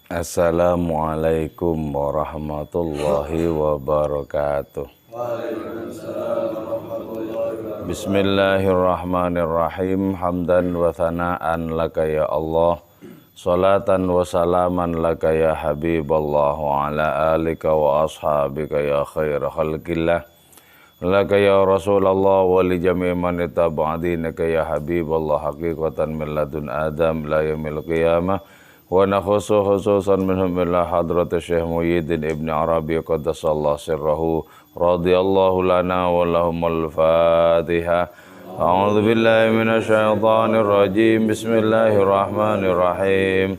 Assalamualaikum warahmatullahi wabarakatuh. Bismillahirrahmanirrahim. Hamdan wa thana'an laka ya Allah, salatan wa salaman laka ya Habiballah, wa ala alika wa ashabika ya khair khalqillah, laka ya Rasulullah wa li jami' man ittaba'a dinaka ya Habiballah, haqiqatan min ladun Adam la yaumil qiyamah. Wa nakhusu khususan minhum ila hadrat Syekh Muhyiddin Ibn Arabi qaddasallahu sirrahu radhiyallahu lana wa lahumul Fatiha. A'udzu billahi minasy syaithanir rajim. Bismillahirrahmanirrahim.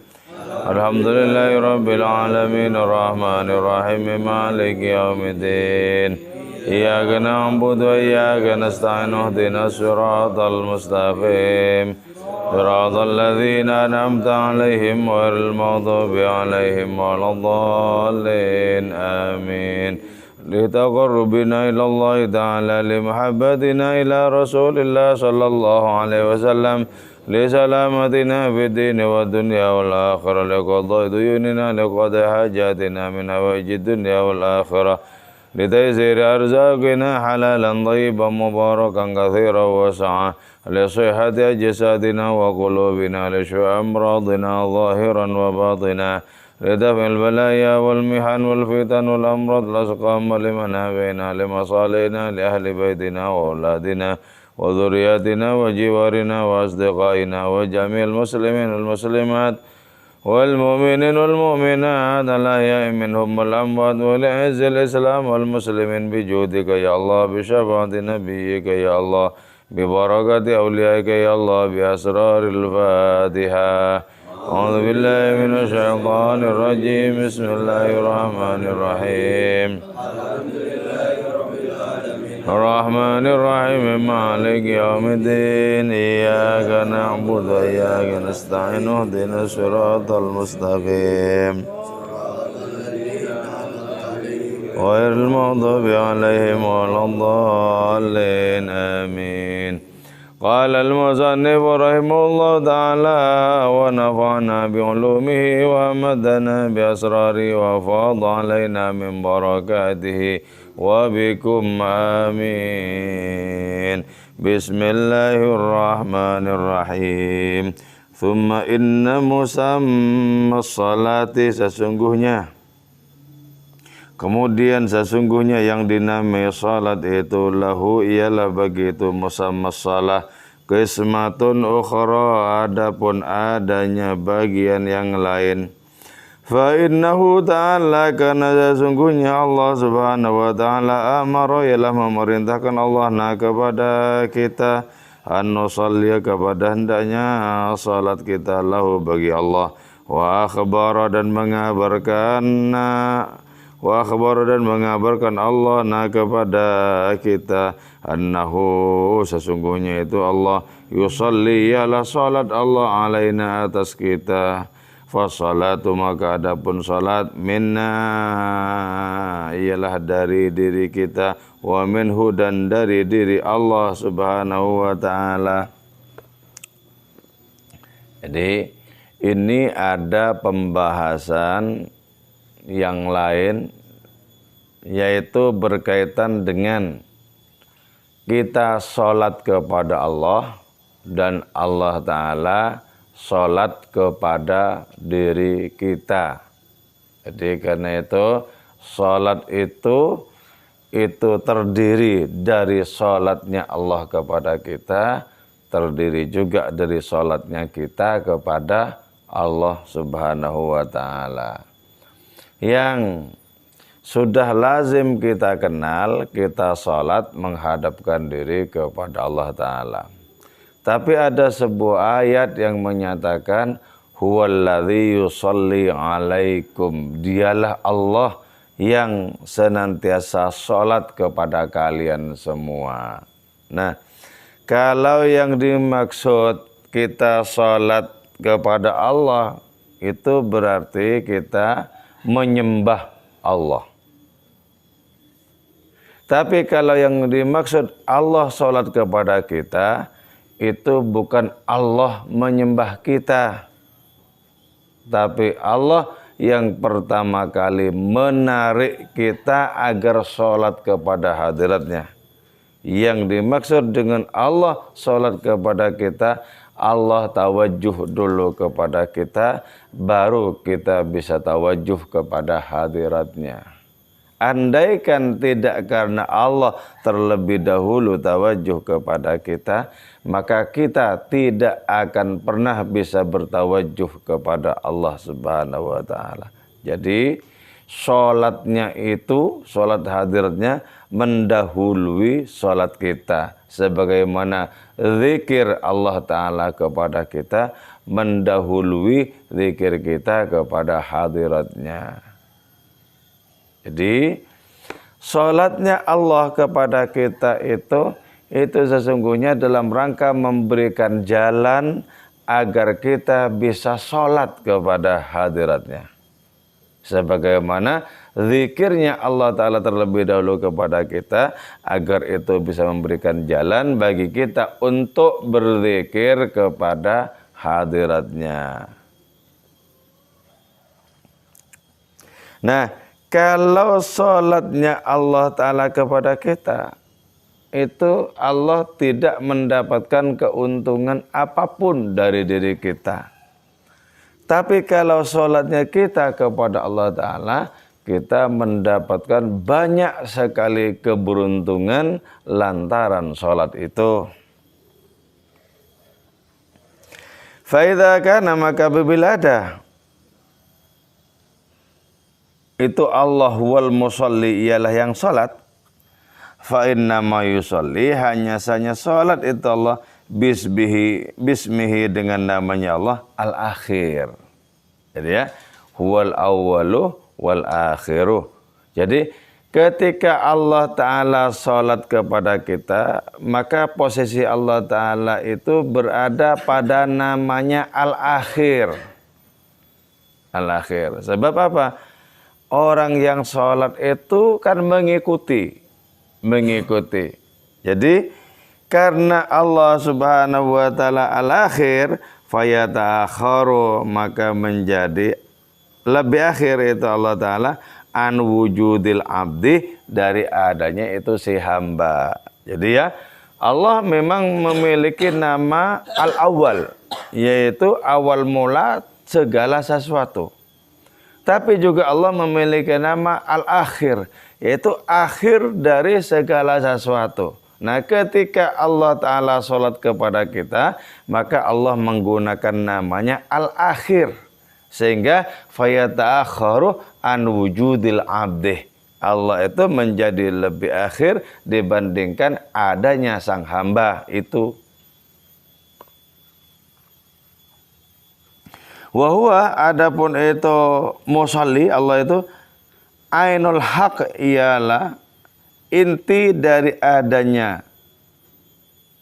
Alhamdulillahi rabbil alamin arrahmanir rahim maliki yaumiddin. Iyyaka na'budu wa iyyaka nasta'in ihdinas siratal mustaqim. صراط الذين أنعمت عليهم غير المغضوب عليهم ولا الضالين آمين لتقربنا إلى الله تعالى لمحبتنا إلى رسول الله صلى الله عليه وسلم لسلامتنا في الدين والدنيا والآخرة لقضاء ديوننا لقضاء حاجاتنا من حوائج الدنيا والآخرة لتيسير أرزاقنا حلالا طيبا مباركا كثيرا واسعا لصحة أجسادنا وقلوبنا لشفاء أمراضنا ظاهرا وباطنا لدفع البلايا والمحن والفتن والأمراض الأسقام لمنافعنا لمصالحنا لأهل بيتنا وأولادنا وذرياتنا وجوارنا وأصدقائنا وجميع المسلمين والمسلمات والمؤمنين والمؤمنات الأحياء منهم والأموات ولعز الإسلام والمسلمين بجودك يا الله بشفاعة نبيك يا الله ببركة أوليائك يا الله بأسرار الفاتحة. أعوذ بالله من الشيطان الرجيم. بسم الله الرحمن الرحيم. الرحمن الرحيم مالك يوم الدين. إياك نعبد وإياك نستعين اهدنا الصراط المستقيم غير المغضوب عليهم ولا الضالين آمين. قال المصنف رحمه الله تعالى ونفعنا بعلومه وأمدنا بأسراره وأفاض علينا من بركاته وبكم آمين. بسم الله الرحمن الرحيم. ثم إن مسمى الصلاة sesungguhnya yang dinamai salat itu lahu ialah bagi itu musamma salah qismatun ukhra, adapun adanya bagian yang lain. Fa innahu ta'ala, karena sesungguhnya Allah subhanahu wa ta'ala amara, ialah memerintahkan Allah kepada kita an nusalli, kepada hendaknya salat kita lahu bagi Allah, wa akhbara dan mengabarkan Allah kepada kita annahu, sesungguhnya itu Allah yusalli, ialah salat Allah alaina, atas kita. Fasalatu, maka adapun salat minna, ialah dari diri kita, wa minhu, dan dari diri Allah subhanahu wa ta'ala. Jadi ini ada pembahasan yang lain, yaitu berkaitan dengan kita sholat kepada Allah dan Allah Ta'ala sholat kepada diri kita. Jadi karena itu sholat itu terdiri dari sholatnya Allah kepada kita, terdiri juga dari sholatnya kita kepada Allah Subhanahu wa Ta'ala. Yang sudah lazim kita kenal, kita sholat menghadapkan diri kepada Allah Ta'ala. Tapi ada sebuah ayat yang menyatakan huwallazi yusalli alaikum, dialah Allah yang senantiasa sholat kepada kalian semua. Nah, kalau yang dimaksud kita sholat kepada Allah, itu berarti kita menyembah Allah. Tapi kalau yang dimaksud Allah sholat kepada kita, itu bukan Allah menyembah kita, tapi Allah yang pertama kali menarik kita agar sholat kepada hadiratnya. Yang dimaksud dengan Allah sholat kepada kita, Allah tawajuh dulu kepada kita, baru kita bisa tawajuh kepada hadiratnya. Andaikan tidak karena Allah terlebih dahulu tawajuh kepada kita, maka kita tidak akan pernah bisa bertawajuh kepada Allah Subhanahu wa taala. Jadi sholatnya itu, sholat hadiratnya mendahului sholat kita. Sebagaimana zikir Allah Ta'ala kepada kita mendahului zikir kita kepada hadiratnya. Jadi sholatnya Allah kepada kita itu sesungguhnya dalam rangka memberikan jalan agar kita bisa sholat kepada hadiratnya. Sebagaimana zikirnya Allah Ta'ala terlebih dahulu kepada kita agar itu bisa memberikan jalan bagi kita untuk berzikir kepada hadiratnya. Nah, kalau sholatnya Allah Ta'ala kepada kita, itu Allah tidak mendapatkan keuntungan apapun dari diri kita. Tapi kalau sholatnya kita kepada Allah Ta'ala, kita mendapatkan banyak sekali keberuntungan lantaran sholat itu. Fa'idha kana maka apabila ada itu Allah wal musalli ialah yang sholat, fa'innama yusalli hanya saja sholat itu Allah bismihi dengan namanya Allah al-akhir. Jadi ya, huwal awwalu wal akhiru. Jadi ketika Allah Ta'ala sholat kepada kita, maka posisi Allah Ta'ala itu berada pada namanya al-akhir. Al-akhir. Sebab apa? Orang yang sholat itu kan mengikuti. Jadi karena Allah Subhanahu wa Ta'ala al-akhir, fayata'akharu, maka menjadi lebih akhir itu Allah Ta'ala an wujudil abdi, dari adanya itu si hamba. Jadi ya, Allah memang memiliki nama al-awwal, yaitu awal mula segala sesuatu. Tapi juga Allah memiliki nama al-akhir, yaitu akhir dari segala sesuatu. Nah, ketika Allah Ta'ala sholat kepada kita, maka Allah menggunakan namanya al-akhir. Sehingga fayata'akharu an wujudil abdih. Allah itu menjadi lebih akhir dibandingkan adanya sang hamba itu. Wahuwa adapun itu musalli, Allah itu ainul haq, ialah inti dari adanya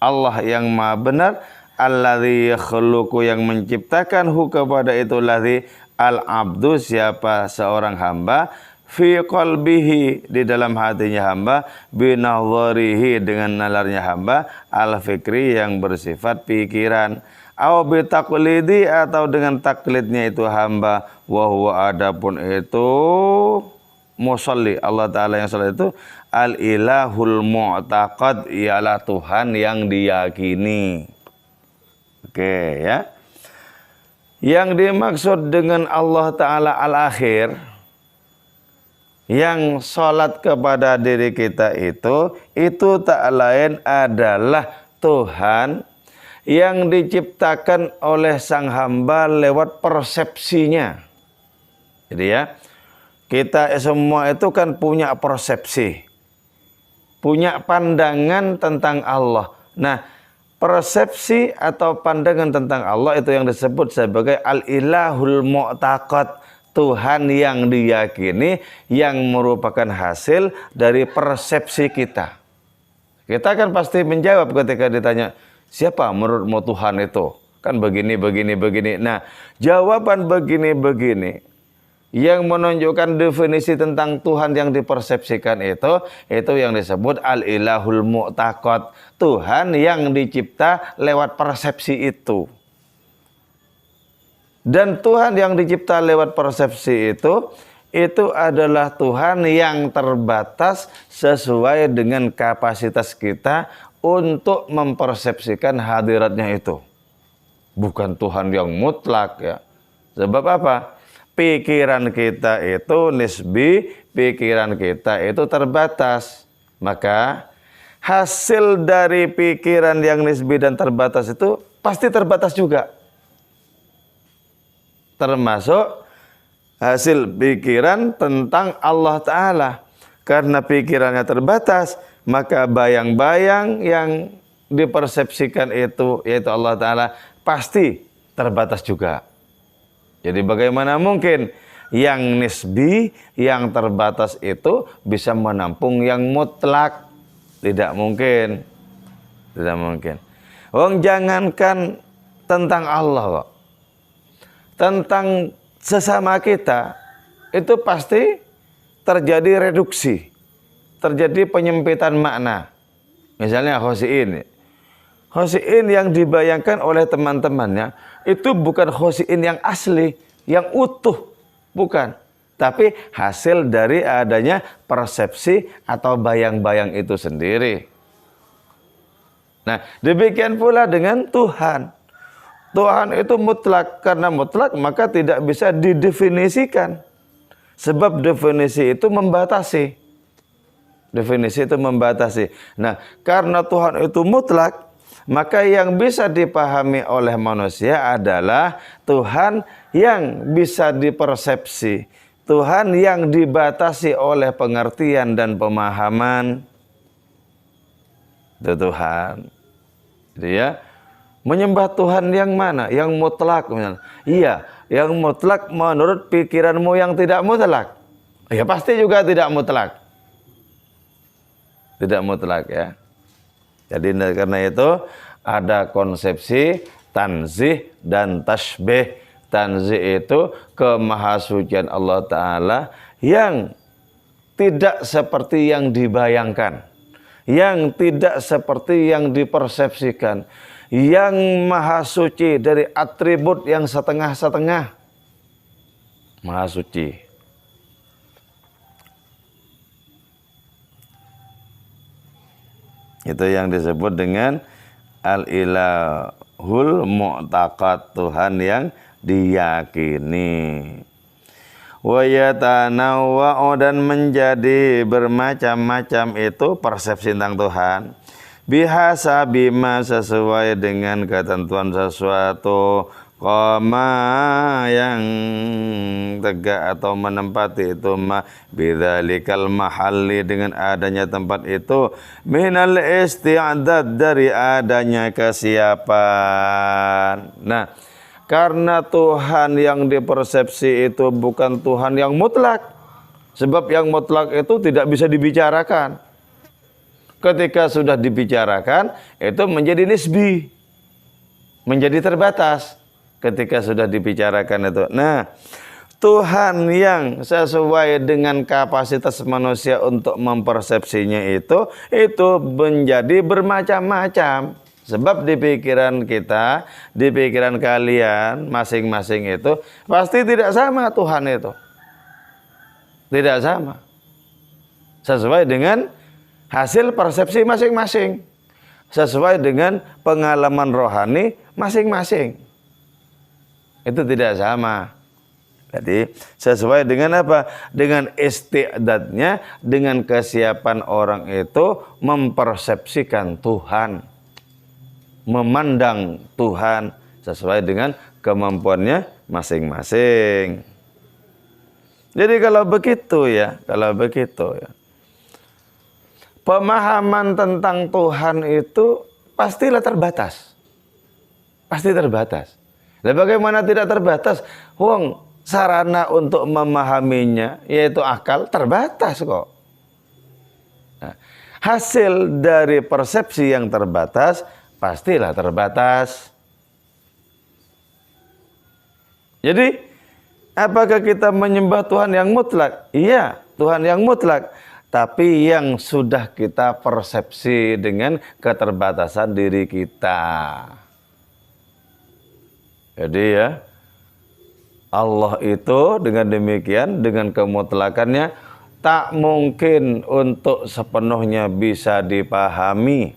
Allah yang maha benar, alladzi yakhluqu, yang menciptakan hu kepada itu ladzi al-abdu, siapa seorang hamba, fi qalbihi, di dalam hatinya hamba, binadharihi, dengan nalarnya hamba, al-fikri, yang bersifat pikiran, au bitaqlidi, atau dengan taklidnya itu hamba, wa huwa adapun itu musalli, Allah Ta'ala yang salat itu al-ilahul mu'taqad, ialah Tuhan yang diyakini. Oke ya. Yang dimaksud dengan Allah Ta'ala al-akhir, yang salat kepada diri kita itu tak lain adalah Tuhan yang diciptakan oleh sang hamba lewat persepsinya. Jadi ya, kita semua itu kan punya persepsi, punya pandangan tentang Allah. Nah, persepsi atau pandangan tentang Allah itu yang disebut sebagai al-ilahul mu'taqad, Tuhan yang diyakini, yang merupakan hasil dari persepsi kita. Kita kan pasti menjawab ketika ditanya, siapa menurutmu Tuhan itu? Kan begini. Nah, jawaban begini yang menunjukkan definisi tentang Tuhan yang dipersepsikan itu yang disebut al-ilahul mu'taqad, Tuhan yang dicipta lewat persepsi itu. Dan Tuhan yang dicipta lewat persepsi itu adalah Tuhan yang terbatas sesuai dengan kapasitas kita untuk mempersepsikan hadiratnya itu. Bukan Tuhan yang mutlak ya. Sebab apa? Pikiran kita itu nisbi, pikiran kita itu terbatas. Maka hasil dari pikiran yang nisbi dan terbatas itu pasti terbatas juga. Termasuk hasil pikiran tentang Allah Ta'ala. Karena pikirannya terbatas, maka bayang-bayang yang dipersepsikan itu, yaitu Allah Ta'ala, pasti terbatas juga. Jadi bagaimana mungkin yang nisbi, yang terbatas itu bisa menampung yang mutlak? Tidak mungkin. Tidak mungkin. Jangankan tentang Allah kok. Tentang sesama kita itu pasti terjadi reduksi, terjadi penyempitan makna. Misalnya khosiin yang dibayangkan oleh teman-temannya itu bukan khosiin yang asli, yang utuh, bukan. Tapi hasil dari adanya persepsi atau bayang-bayang itu sendiri. Nah, demikian pula dengan Tuhan. Tuhan itu mutlak, karena mutlak maka tidak bisa didefinisikan. Sebab definisi itu membatasi. Definisi itu membatasi. Nah, karena Tuhan itu mutlak, maka yang bisa dipahami oleh manusia adalah Tuhan yang bisa dipersepsi. Tuhan yang dibatasi oleh pengertian dan pemahaman. Itu Tuhan. Jadi ya, menyembah Tuhan yang mana? Yang mutlak. Iya, yang mutlak menurut pikiranmu yang tidak mutlak. Ya pasti juga tidak mutlak. Tidak mutlak ya. Jadi karena itu ada konsepsi tanzih dan tasbih. Tanzih itu kemahasucian Allah Ta'ala yang tidak seperti yang dibayangkan. Yang tidak seperti yang dipersepsikan. Yang maha suci dari atribut yang setengah-setengah. Maha suci. Itu yang disebut dengan al-ilahul mu'taqad, Tuhan yang diyakini. Wa yatanawwa'u, dan menjadi bermacam-macam itu persepsi tentang Tuhan. Bihasa bima, sesuai dengan ketentuan sesuatu, qama yang tegak atau menempati itu bidzalikal mahalli, dengan adanya tempat itu, minal isti'dad, dari adanya kesiapan. Nah, karena Tuhan yang dipersepsi itu bukan Tuhan yang mutlak. Sebab yang mutlak itu tidak bisa dibicarakan. Ketika sudah dibicarakan, itu menjadi nisbi, menjadi terbatas. Ketika sudah dibicarakan itu. Nah, Tuhan yang sesuai dengan kapasitas manusia untuk mempersepsinya itu menjadi bermacam-macam. Sebab di pikiran kita, di pikiran kalian masing-masing itu pasti tidak sama Tuhan itu. Tidak sama. Sesuai dengan hasil persepsi masing-masing. Sesuai dengan pengalaman rohani masing-masing. Itu tidak sama. Jadi sesuai dengan apa? Dengan isti'dadnya, dengan kesiapan orang itu mempersepsikan Tuhan. Memandang Tuhan sesuai dengan kemampuannya masing-masing. Jadi kalau begitu ya, pemahaman tentang Tuhan itu pastilah terbatas. Pasti terbatas. Dan bagaimana tidak terbatas? Sarana untuk memahaminya, yaitu akal, terbatas kok. Nah, hasil dari persepsi yang terbatas, pastilah terbatas. Jadi, apakah kita menyembah Tuhan yang mutlak? Iya, Tuhan yang mutlak. Tapi yang sudah kita persepsi dengan keterbatasan diri kita. Jadi ya, Allah itu dengan demikian, dengan kemutlakannya, tak mungkin untuk sepenuhnya bisa dipahami.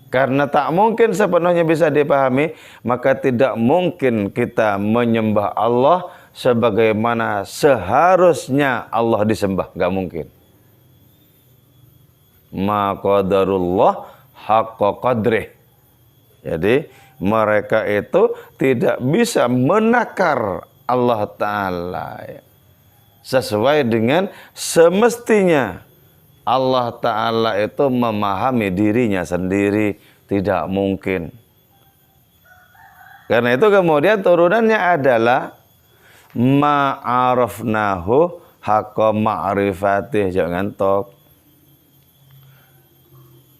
Karena tak mungkin sepenuhnya bisa dipahami, maka tidak mungkin kita menyembah Allah sebagaimana seharusnya Allah disembah. Gak mungkin. Ma qadarullah haqqa qadrih. Jadi mereka itu tidak bisa menakar Allah Ta'ala sesuai dengan semestinya. Allah Ta'ala itu memahami dirinya sendiri, tidak mungkin. Karena itu kemudian turunannya adalah ma'arafnahu haqqa ma'rifatih. Jangan tok.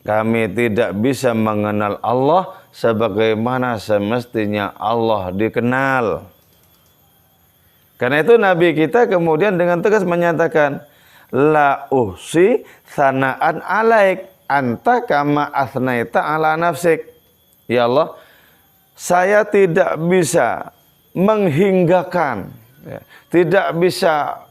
Kami tidak bisa mengenal Allah sebagaimana semestinya Allah dikenal. Karena itu Nabi kita kemudian dengan tegas menyatakan, la uhsi sana'an alaik anta kama asnaita ala nafsik. Ya Allah, saya tidak bisa menghinggakan, tidak bisa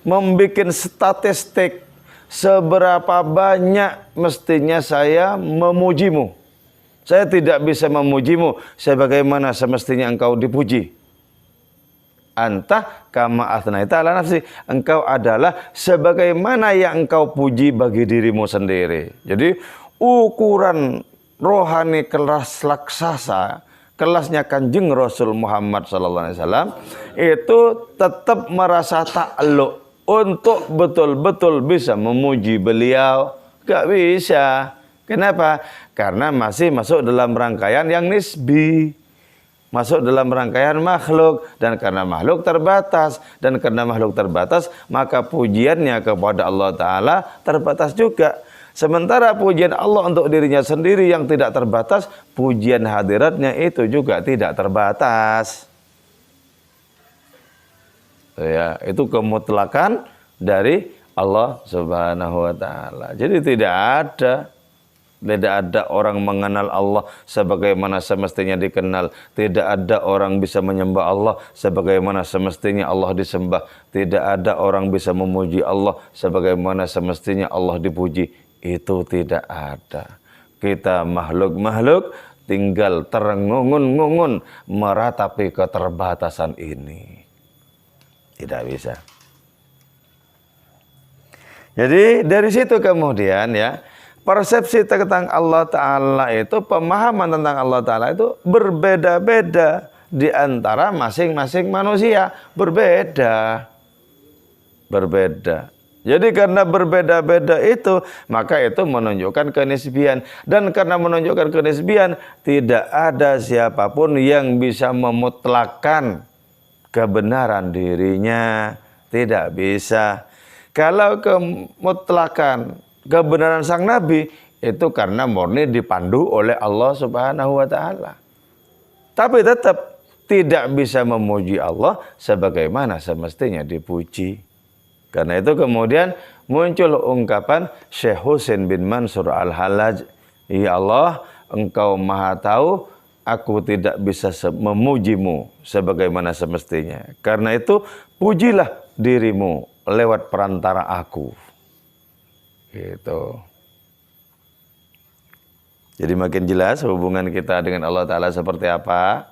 membuat statistik seberapa banyak mestinya saya memujimu. Saya tidak bisa memujimu sebagaimana semestinya engkau dipuji. Anta kama asnaita ala nafsi. Engkau adalah sebagaimana yang engkau puji bagi dirimu sendiri. Jadi ukuran rohani kelas laksasa, kelasnya Kanjeng Rasul Muhammad SAW itu tetap merasa takluk untuk betul-betul bisa memuji beliau. Gak bisa. Kenapa? Karena masih masuk dalam rangkaian yang nisbi. Masuk dalam rangkaian makhluk. Dan karena makhluk terbatas. Dan karena makhluk terbatas, maka pujiannya kepada Allah Ta'ala terbatas juga. Sementara pujian Allah untuk dirinya sendiri yang tidak terbatas, pujian hadiratnya itu juga tidak terbatas. Ya, itu kemutlakan dari Allah Subhanahu wa Ta'ala. Jadi tidak ada orang mengenal Allah sebagaimana semestinya dikenal. Tidak ada orang bisa menyembah Allah sebagaimana semestinya Allah disembah. Tidak ada orang bisa memuji Allah sebagaimana semestinya Allah dipuji. Itu tidak ada. Kita makhluk-makhluk tinggal terengungun-ngungun meratapi keterbatasan ini. Tidak bisa. Jadi dari situ kemudian ya, persepsi tentang Allah Ta'ala itu, pemahaman tentang Allah Ta'ala itu berbeda-beda di antara masing-masing manusia. Berbeda. Jadi karena berbeda-beda itu, maka itu menunjukkan kenisbian. Dan karena menunjukkan kenisbian, tidak ada siapapun yang bisa memutlakkan kebenaran dirinya. Tidak bisa. Kalau kemutlakan kebenaran sang Nabi, itu karena murni dipandu oleh Allah Subhanahu wa Ta'ala. Tapi tetap tidak bisa memuji Allah sebagaimana semestinya dipuji. Karena itu kemudian muncul ungkapan Syekh Husain bin Mansur Al-Hallaj, ya Allah, engkau maha tahu, aku tidak bisa memujimu sebagaimana semestinya. Karena itu pujilah dirimu lewat perantara aku. Gitu. Jadi makin jelas hubungan kita dengan Allah Ta'ala seperti apa.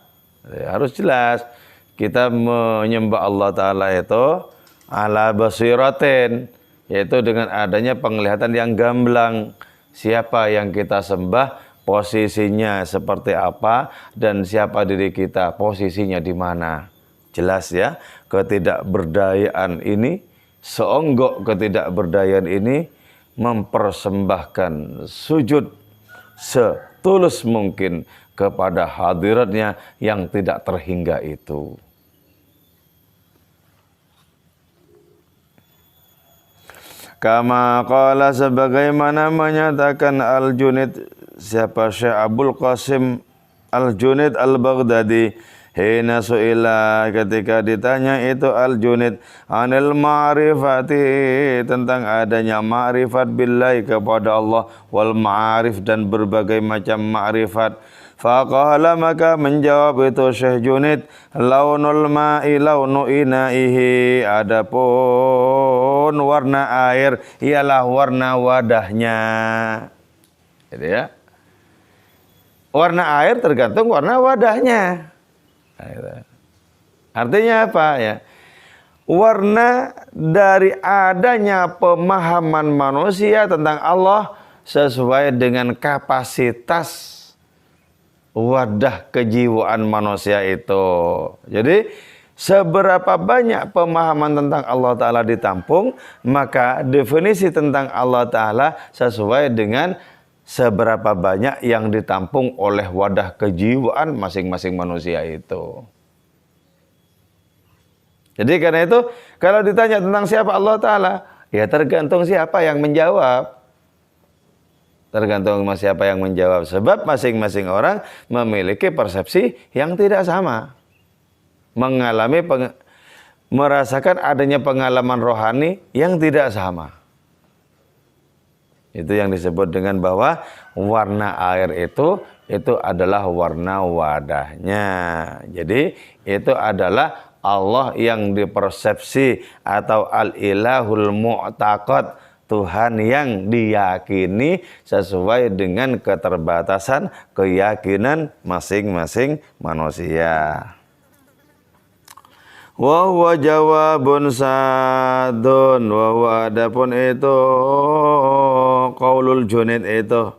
Harus jelas. Kita menyembah Allah Ta'ala itu ala basiratin, yaitu dengan adanya penglihatan yang gamblang. Siapa yang kita sembah, posisinya seperti apa, dan siapa diri kita, posisinya di mana. Jelas ya, ketidakberdayaan ini, seonggok ketidakberdayaan ini mempersembahkan sujud setulus mungkin kepada hadiratnya yang tidak terhingga itu. Kama qala, sebagaimana menyatakan Al-Junaid, siapa Syekh Abdul Qasim Al-Junaid Al-Baghdadi, hina su'ila, ketika ditanya itu Al-Junaid anil ma'rifati, tentang adanya ma'rifat billahi kepada Allah, wal ma'arif, dan berbagai macam ma'rifat. Faqala maka menjawab itu Syekh Junid, launul ma'i launu inaihi, adapun warna air ialah warna wadahnya. Gitu ya. Warna air tergantung warna wadahnya. Nah, gitu. Artinya apa ya? Warna dari adanya pemahaman manusia tentang Allah sesuai dengan kapasitas wadah kejiwaan manusia itu. Jadi seberapa banyak pemahaman tentang Allah Ta'ala ditampung, maka definisi tentang Allah Ta'ala sesuai dengan seberapa banyak yang ditampung oleh wadah kejiwaan masing-masing manusia itu. Jadi karena itu, kalau ditanya tentang siapa Allah Ta'ala, ya tergantung siapa yang menjawab. Tergantung siapa yang menjawab. Sebab masing-masing orang memiliki persepsi yang tidak sama. Merasakan adanya pengalaman rohani yang tidak sama. Itu yang disebut dengan bahwa warna air itu adalah warna wadahnya. Jadi itu adalah Allah yang dipersepsi atau al-ilahul mu'taqad, Tuhan yang diyakini sesuai dengan keterbatasan keyakinan masing-masing manusia. Wa huwa jawabun sadun, wa huwa adapun itu qaulul Junaid itu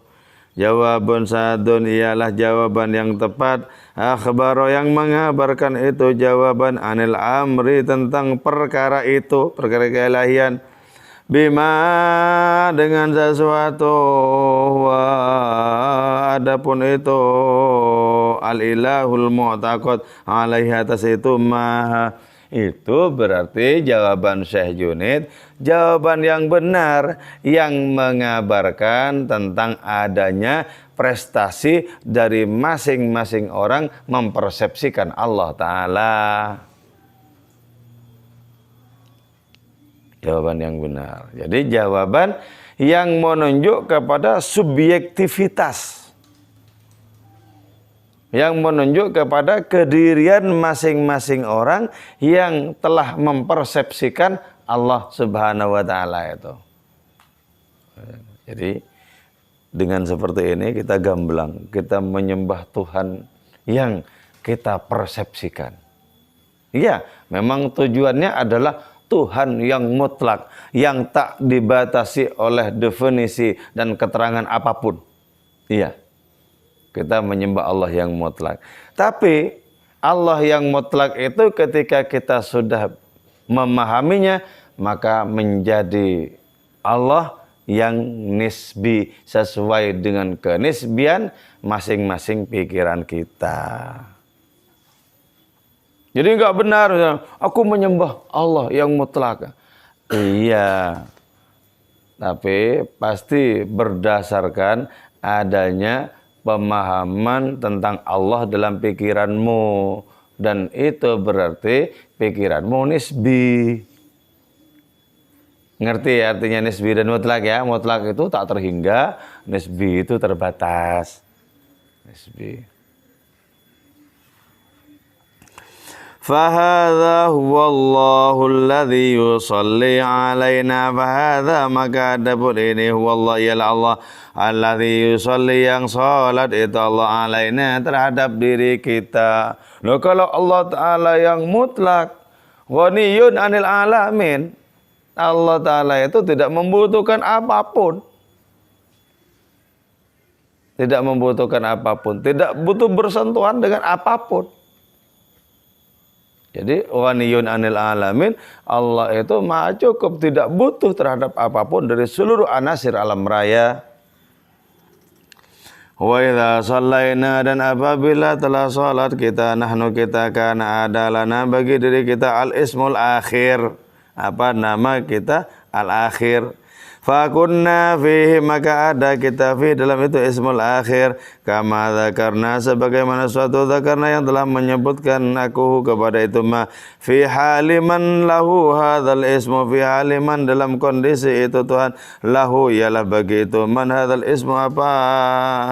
jawabun sadun ialah jawaban yang tepat. Akhbaro yang mengabarkan itu jawaban anil amri tentang perkara itu, perkara keilahian. Bima dengan sesuatu, wa adapun itu al-ilahul mu'taqad alaihi, atas itu maha. Itu berarti jawaban Syekh Junid jawaban yang benar, yang mengabarkan tentang adanya prestasi dari masing-masing orang mempersepsikan Allah Ta'ala. Jawaban yang benar. Jadi jawaban yang menunjuk kepada subjektivitas, yang menunjuk kepada kedirian masing-masing orang yang telah mempersepsikan Allah Subhanahu wa Ta'ala itu. Jadi dengan seperti ini kita gamblang, kita menyembah Tuhan yang kita persepsikan. Iya, memang tujuannya adalah Tuhan yang mutlak, yang tak dibatasi oleh definisi dan keterangan apapun. Iya, kita menyembah Allah yang mutlak. Tapi Allah yang mutlak itu ketika kita sudah memahaminya, maka menjadi Allah yang nisbi, sesuai dengan kenisbian masing-masing pikiran kita. Jadi enggak benar, aku menyembah Allah yang mutlak. Iya, tapi pasti berdasarkan adanya pemahaman tentang Allah dalam pikiranmu. Dan itu berarti pikiranmu nisbi. Ngerti ya artinya nisbi dan mutlak ya? Mutlak itu tak terhingga, nisbi itu terbatas. Nisbi. Fahadha huwallahu alladhi yusalli alaina. Fahadha maka adapun ini huwallah ialah Allah alladhi yusalli yang salat itu Allah alaina terhadap diri kita. Loh kalau Allah Ta'ala yang mutlak, ghaniyun anil alamin, Allah Ta'ala itu tidak membutuhkan apapun. Tidak membutuhkan apapun, tidak butuh bersentuhan dengan apapun. Jadi ghaniyun anil alamin, Allah itu maha cukup, tidak butuh terhadap apapun dari seluruh anasir alam raya. Wa idza shallaina, dan apabila telah salat kita, nahnu kita, kana adalana bagi diri kita al ismul akhir, apa nama kita al akhir. Fakunna fihi maka ada kita fi dalam itu ismul akhir, kama dzakarna sebagaimana suatu dzakarna yang telah menyebutkan aku kepada itu ma fi haliman lahu hadzal ismu, fi haliman dalam kondisi itu Tuhan lahu ialah bagi itu man hadzal ismu, apa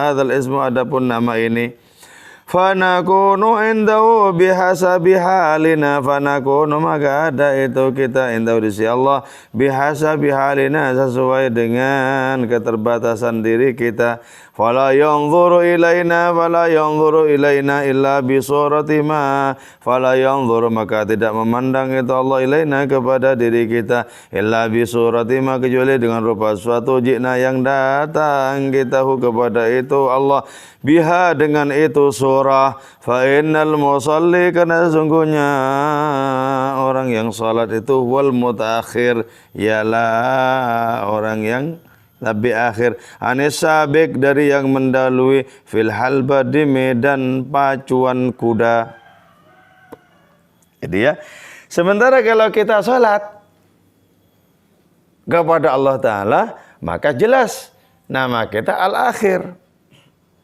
hadzal ismu adapun nama ini. fanakunu indahu bihasabi halina, fanakunu maka ada itu kita indahu di sisi Allah bihasabi halina sesuai dengan keterbatasan diri kita. Fala yanzuru ilaina illa bi surati ma, fala yanzuru maka tidak memandang itu Allah ilaina kepada diri kita illa bi surati ma kecuali dengan rupa suatu jina yang datang kita kepada itu Allah biha dengan itu surah. Fa innal musalli karena sesungguhnya orang yang salat itu wal mutaakhir ialah orang yang lebih akhir, anis sabik dari yang mendalui, fil halba di medan pacuan kuda. Jadi ya, sementara kalau kita sholat kepada Allah Ta'ala, maka jelas nama kita al-akhir.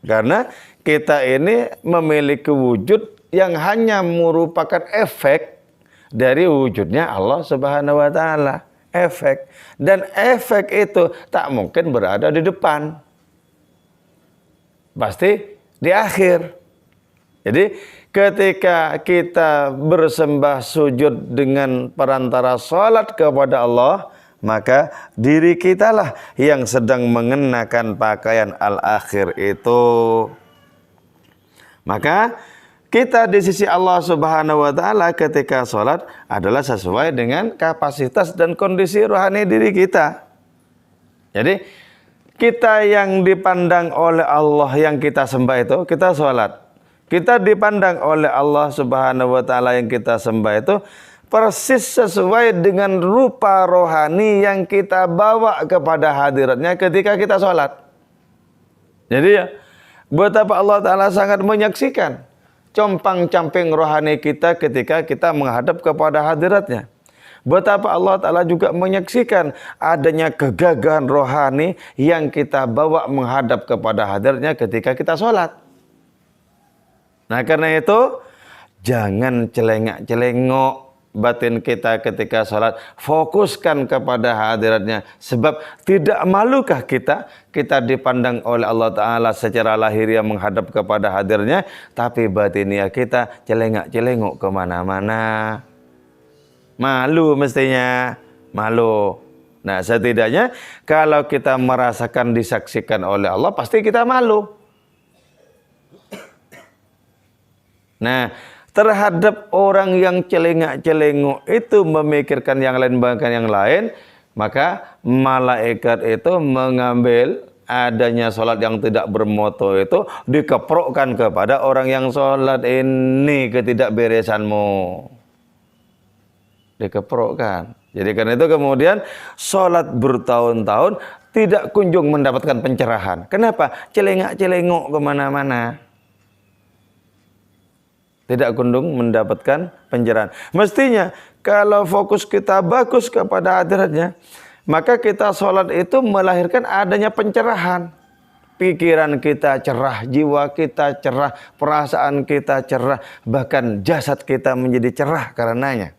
Karena kita ini memiliki wujud yang hanya merupakan efek dari wujudnya Allah Subhanahu wa Ta'ala. Efek, dan efek itu tak mungkin berada di depan, pasti di akhir. Jadi ketika kita bersembah sujud dengan perantara salat kepada Allah, maka diri kitalah yang sedang mengenakan pakaian al-akhir itu. Maka kita di sisi Allah Subhanahu wa Ta'ala ketika sholat adalah sesuai dengan kapasitas dan kondisi rohani diri kita. Jadi kita yang dipandang oleh Allah yang kita sembah itu, kita sholat. Kita dipandang oleh Allah Subhanahu wa Ta'ala yang kita sembah itu persis sesuai dengan rupa rohani yang kita bawa kepada hadiratnya ketika kita sholat. Jadi ya, betapa Allah Ta'ala sangat menyaksikan compang-camping rohani kita ketika kita menghadap kepada hadiratnya. Betapa Allah Ta'ala juga menyaksikan adanya kegagahan rohani yang kita bawa menghadap kepada hadiratnya ketika kita sholat. Nah karena itu, jangan celengak-celengok batin kita ketika sholat. Fokuskan kepada hadiratnya. Sebab tidak malukah kita dipandang oleh Allah Ta'ala secara lahiriah menghadap kepada hadirnya, tapi batiniah kita celengak-celengok kemana-mana. Malu mestinya, malu. Nah setidaknya kalau kita merasakan disaksikan oleh Allah, pasti kita malu. Nah terhadap orang yang celengak-celengok itu memikirkan yang lain bahkan yang lain, maka malaikat itu mengambil adanya sholat yang tidak bermoto itu dikeprokkan kepada orang yang sholat. Ini ketidakberesanmu, dikeprokkan. Jadi karena itu kemudian sholat bertahun-tahun tidak kunjung mendapatkan pencerahan. Kenapa? Celengak-celengok kemana-mana, tidak kunjung mendapatkan pencerahan. Mestinya kalau fokus kita bagus kepada hadiratnya, maka kita sholat itu melahirkan adanya pencerahan. Pikiran kita cerah, jiwa kita cerah, perasaan kita cerah, bahkan jasad kita menjadi cerah karenanya.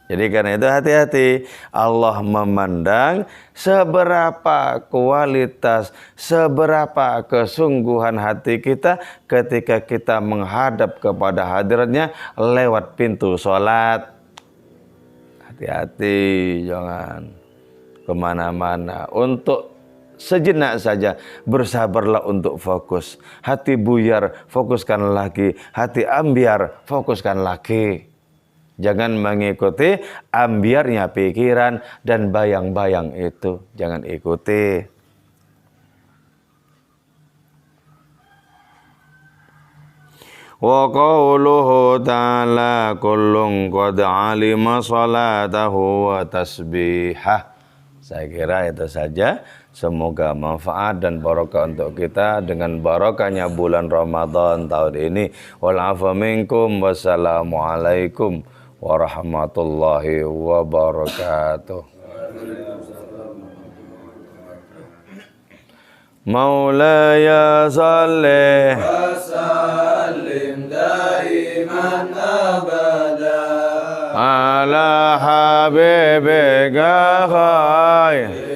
Jadi karena itu hati-hati, Allah memandang seberapa kualitas, seberapa kesungguhan hati kita ketika kita menghadap kepada hadiratnya lewat pintu sholat. Hati-hati, jangan kemana-mana. Untuk sejenak saja bersabarlah untuk fokus. Hati buyar, fokuskan lagi. Hati ambiar, fokuskan lagi. Jangan mengikuti ambiarnya pikiran dan bayang-bayang itu. Jangan ikuti. Wa qawluhu ta'ala kullun qad alima salatahu wa tasbihah. Saya kira itu saja. Semoga manfaat dan barokah untuk kita dengan barokahnya bulan Ramadan tahun ini. Wal afa minkum. Wassalamualaikum warahmatullahi wabarakatuh. Maulaya salli wa sallim daiman abada ala habibika khair